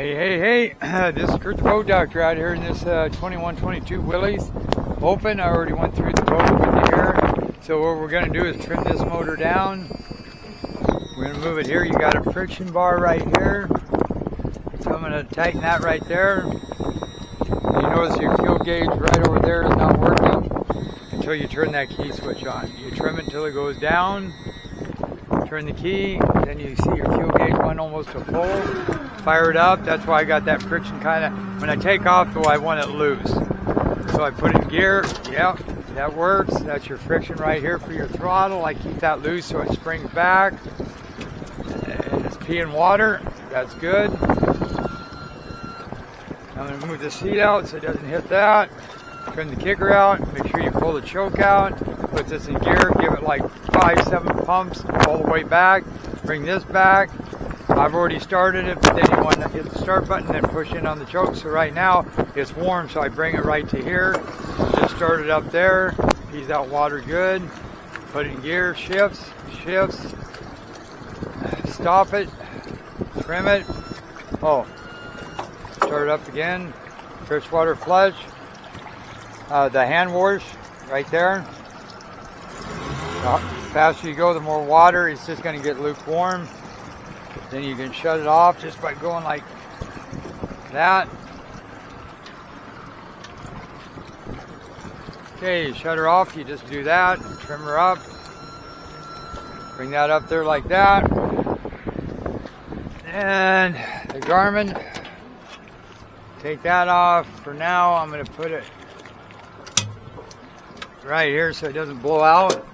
Hey, this is Kurt the Boat Doctor out here in this 2122 Willie's. Open, I already went through the boat with you here. So what we're going to do is trim this motor down. We're going to move it here. You got a friction bar right here. So I'm going to tighten that right there. You notice your fuel gauge right over there is not working until you turn that key switch on. You trim it until it goes down. Turn the key, then you see your fuel gauge went almost to full. Fire it up. That's why I got that friction kind of, when I take off though, I want it loose. So I put it in gear. Yep, that works. That's your friction right here for your throttle. I keep that loose so it springs back. And it's peeing water. That's good. I'm going to move the seat out so it doesn't hit that. Trim the kicker out. Make sure you pull the choke out. Put this in gear. Give it like 5-7 pumps all the way back. Bring this back. I've already started it, but then you want to hit the start button and push in on the choke. So right now it's warm, so I bring it right to here. Just start it up there. Ease that water good. Put it in gear. Shifts. Stop it. Trim it. Oh. Start it up again. Freshwater flush. The hand wash right there. The faster you go, the more water. It's just going to get lukewarm. Then you can shut it off just by going like that. Okay, shut her off. You just do that. Trim her up. Bring that up there like that. And the Garmin. Take that off. For now, I'm going to put it right here so it doesn't blow out.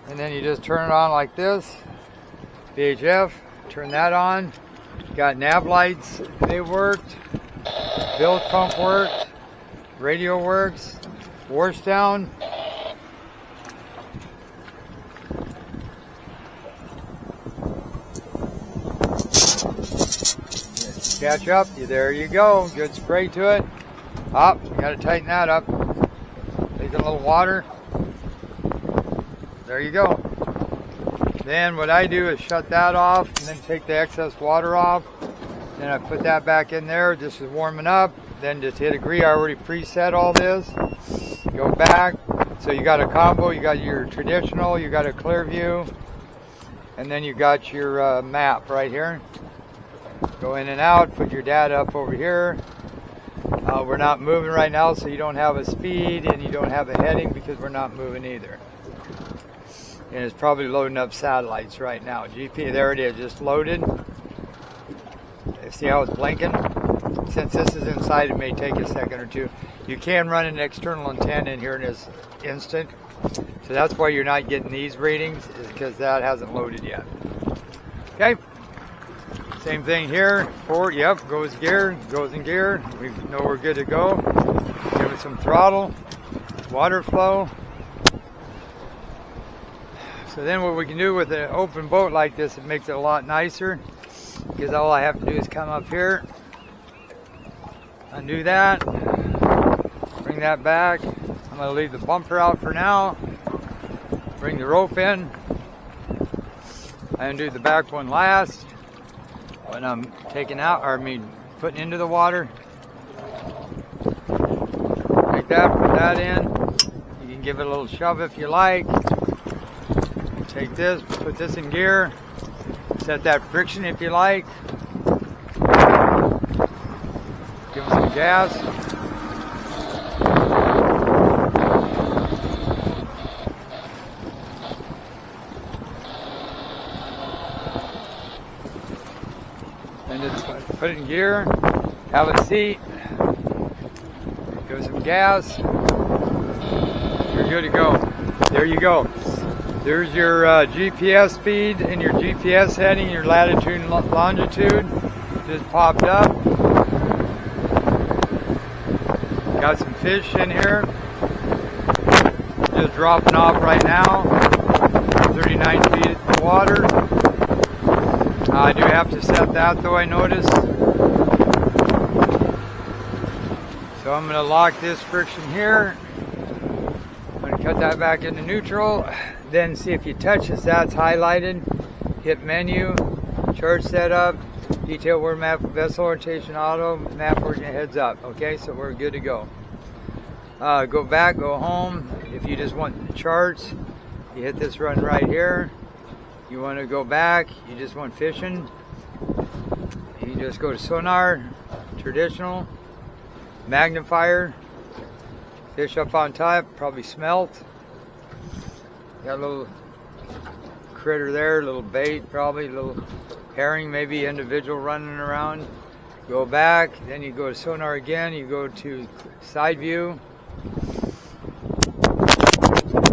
And then you just turn it on like this. VHF, turn that on. Got nav lights, they worked. Bilge pump worked. Radio works. Wash down. Catch up. There you go. Good spray to it. Up. You got to tighten that up. Take a little water. There you go. Then what I do is shut that off and then take the excess water off. Then I put that back in there. This is warming up. Then just hit agree. I already preset all this. Go back. So you got a combo. You got your traditional. You got a clear view. And then you got your map right here. Go in and out. Put your data up over here. We're not moving right now, so you don't have a speed and you don't have a heading because we're not moving either. And it's probably loading up satellites right now. GP, there it is, just loaded. See how it's blinking? Since this is inside, it may take a second or two. You can run an external antenna in here in this instant. So that's why you're not getting these readings, is because that hasn't loaded yet. Okay. Same thing here. Forward, yep, goes in gear. We know we're good to go. Give it some throttle, water flow. So then what we can do with an open boat like this, it makes it a lot nicer, because all I have to do is come up here, undo that, bring that back. I'm going to leave the bumper out for now, bring the rope in, I undo the back one last when I'm taking out, putting into the water. Like that, put that in. You can give it a little shove if you like. Take this, put this in gear, set that friction if you like. Give it some gas. Then just put it in gear, have a seat, give it some gas. You're good to go. There you go. There's your GPS speed and your GPS heading, your latitude and longitude just popped up. Got some fish in here. Just dropping off right now. 39 feet of water. I do have to set that though, I noticed. So I'm going to lock this friction here. I'm going to cut that back into neutral. Then see if you touch this, that's highlighted. Hit menu, charge setup, Detail word map, vessel orientation, auto map origin, heads up. Okay, so we're good to go. Go back, go home. If you just want the charts, you hit this run right here. You want to go back, you just want fishing. You just go to sonar, traditional, magnifier, fish up on top, probably smelt. Got a little critter there, a little bait, probably a little herring, maybe individual running around. Go back, then you go to sonar again, you go to side view.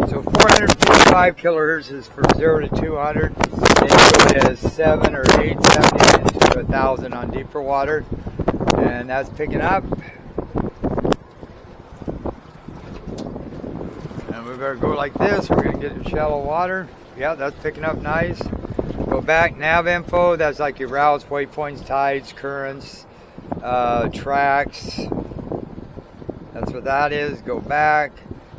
So 445 kilohertz is for 0 to 200. Then you go to 7 or 870 to 1,000 on deeper water. And that's picking up. And we better go like this. We're going to get in shallow water. Yeah, that's picking up nice. Go back, nav info. That's like your routes, waypoints, tides, currents, tracks. That's what that is. Go back.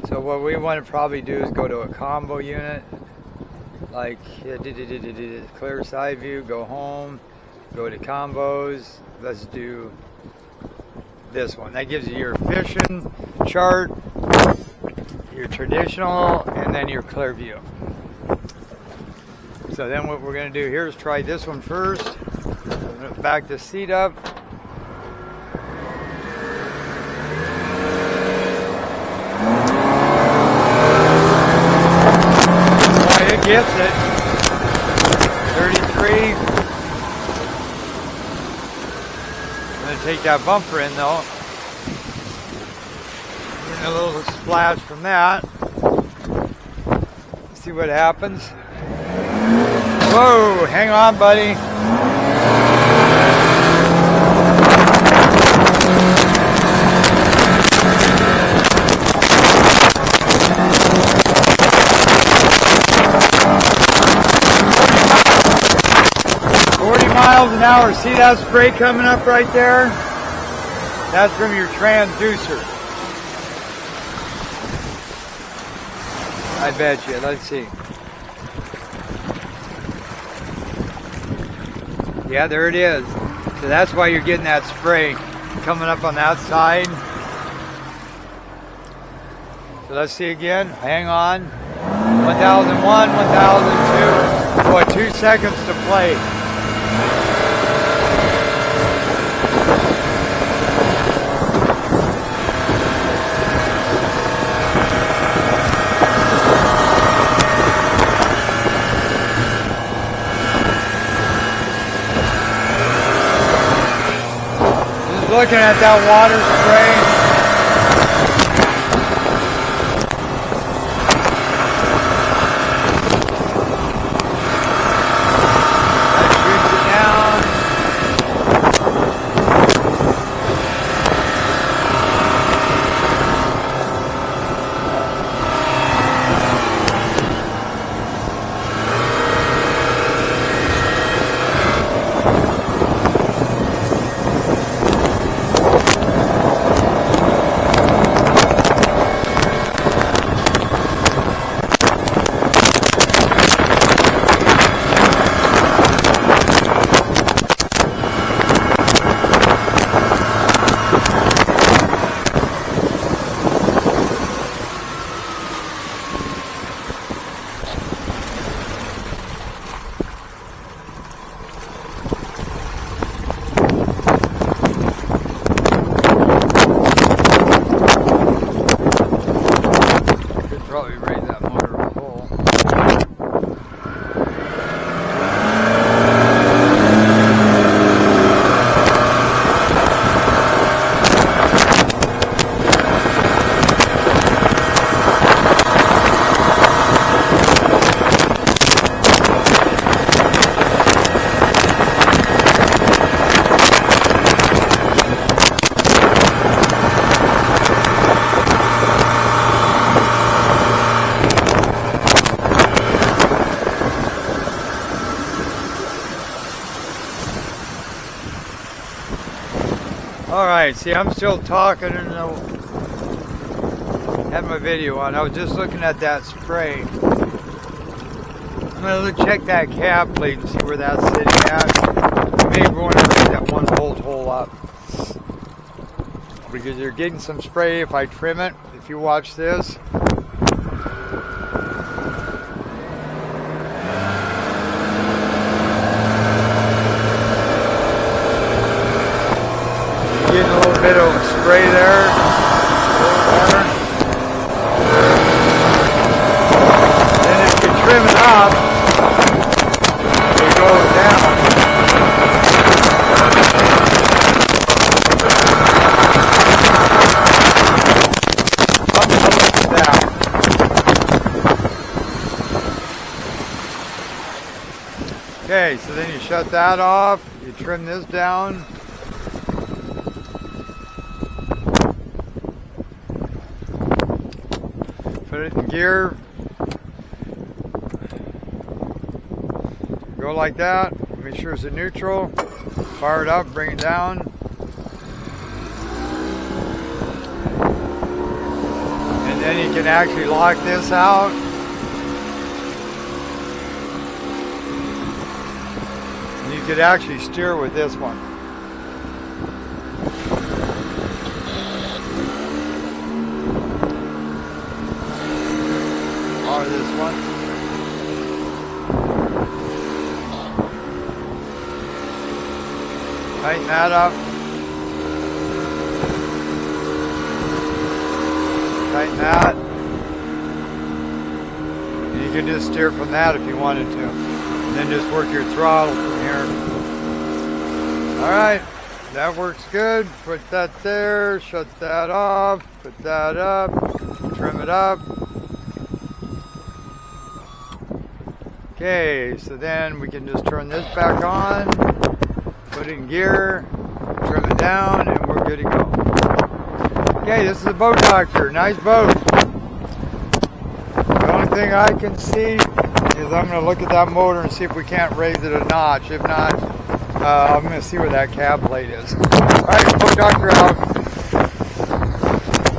So what we want to probably do is go to a combo unit. Like clear side view, go home, go to combos. Let's do this one. That gives you your fishing chart, your traditional, and then your clear view. So then what we're going to do here is try this one first. I'm going to back the seat up. Boy, it gets it. 33. I'm going to take that bumper in though. Getting a little splash from that. Let's see what happens. Whoa, hang on, buddy. Miles an hour. See that spray coming up right there? That's from your transducer. I bet you. Let's see. Yeah, there it is. So that's why you're getting that spray coming up on that side. So let's see again. Hang on. 1001, 1002. Boy, 2 seconds to play. Looking at that water spray. That shoots it down. Probably raise that motor a hole. Alright, see, I'm still talking and have my video on. I was just looking at that spray. I'm going to check that cab plate and see where that's sitting at. You may want to up. Because you're getting some spray if I trim it. If you watch this. You're getting a little bit of spray there. Then if you trim it up, it goes down. Okay, so then you shut that off, you trim this down. Put it in gear. Go like that, make sure it's in neutral. Fire it up, bring it down. And then you can actually lock this out. You could actually steer with this one. Or this one. Tighten that up. Tighten that. And you can just steer from that if you wanted to. And then just work your throttle from here. Alright, that works good. Put that there, shut that off, put that up, trim it up. Okay, so then we can just turn this back on, put it in gear, trim it down, and we're good to go. Okay, this is a boat doctor. Nice boat. The only thing I can see is I'm going to look at that motor and see if we can't raise it a notch. If not, I'm going to see where that cab plate is. Alright, boat doctor out.